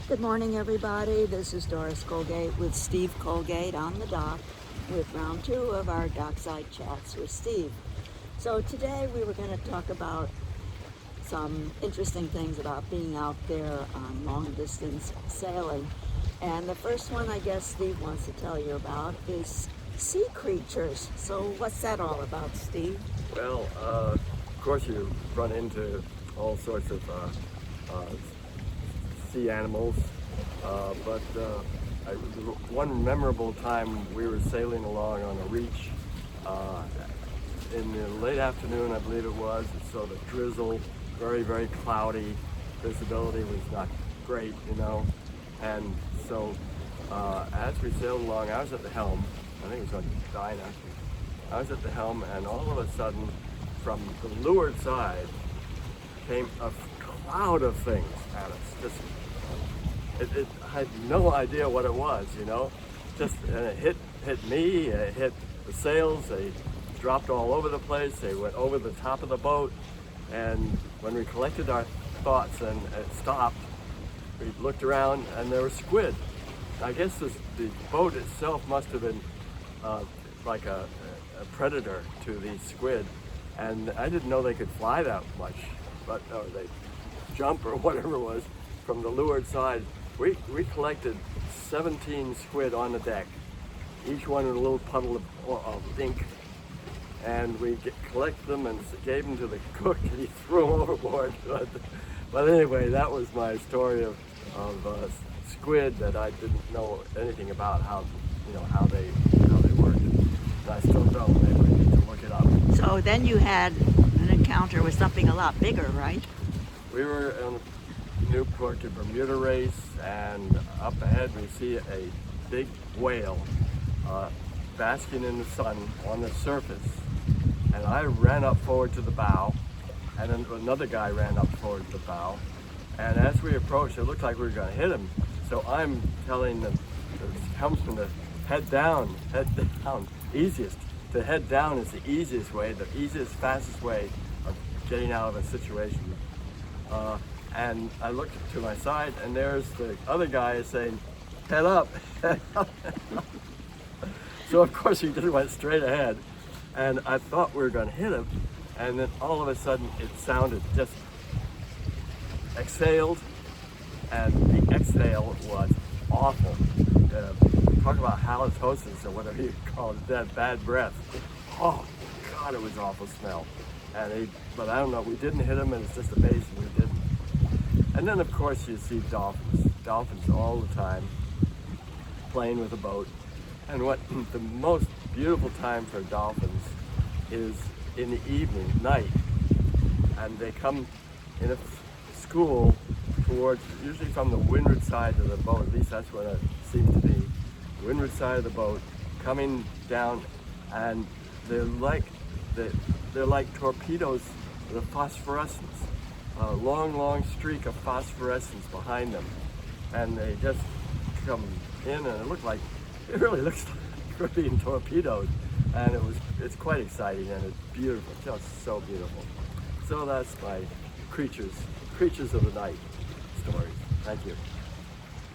Good morning, everybody. This is Doris Colgate with Steve Colgate on the dock with round two of our dockside chats with Steve. So today we were going to talk about some interesting things about being out there on long distance sailing. And the first one I guess Steve wants to tell you about is sea creatures. So what's that all about, Steve? Well, of course you run into all sorts of sea animals, but one memorable time we were sailing along on a reach in the late afternoon, I believe it was. It's sort of drizzle, very, very cloudy. Visibility was not great, and so as we sailed along, I was at the helm. I think it was on Dinah. I was at the helm, and all of a sudden, from the leeward side, came a cloud of things at us. I had no idea what it was, and it hit me, it hit the sails, they dropped all over the place, they went over the top of the boat, and when we collected our thoughts and it stopped, we looked around and there was squid. I guess the boat itself must have been like a predator to these squid, and I didn't know they could fly that much, but or they jump or whatever it was from the leeward side. We collected 17 squid on the deck, each one in a little puddle of ink, and we collected them and gave them to the cook, and he threw them overboard. But anyway, that was my story of squid that I didn't know anything about how they work. And I still don't. Maybe we need to look it up. So then you had an encounter with something a lot bigger, right? We were on Newport to Bermuda race, and up ahead we see a big whale basking in the sun on the surface. And I ran up forward to the bow, and then another guy ran up forward to the bow. And as we approached, it looked like we were going to hit him. So I'm telling the helmsman to head down. Easiest. To head down is the easiest way, the easiest, fastest way of getting out of a situation. And I looked to my side, and there's the other guy saying, head up, head up. So of course he just went straight ahead, and I thought we were going to hit him, and then all of a sudden it sounded just exhaled, and the exhale was awful. Talk about halitosis or whatever you call it, that bad breath. Oh God, it was awful smell. But I don't know, we didn't hit him, and it's just amazing we didn't. And then of course you see dolphins all the time playing with a boat. And what the most beautiful time for dolphins is in the evening, night, and they come in a school towards, usually from the windward side of the boat, at least that's what it seems to be, windward side of the boat, coming down, and they're like torpedoes with a phosphorescence, a long streak of phosphorescence behind them, and they just come in, and it really looks like we're being torpedoed, and it's quite exciting, and it's beautiful, just so beautiful. So that's my creatures of the night stories. Thank you.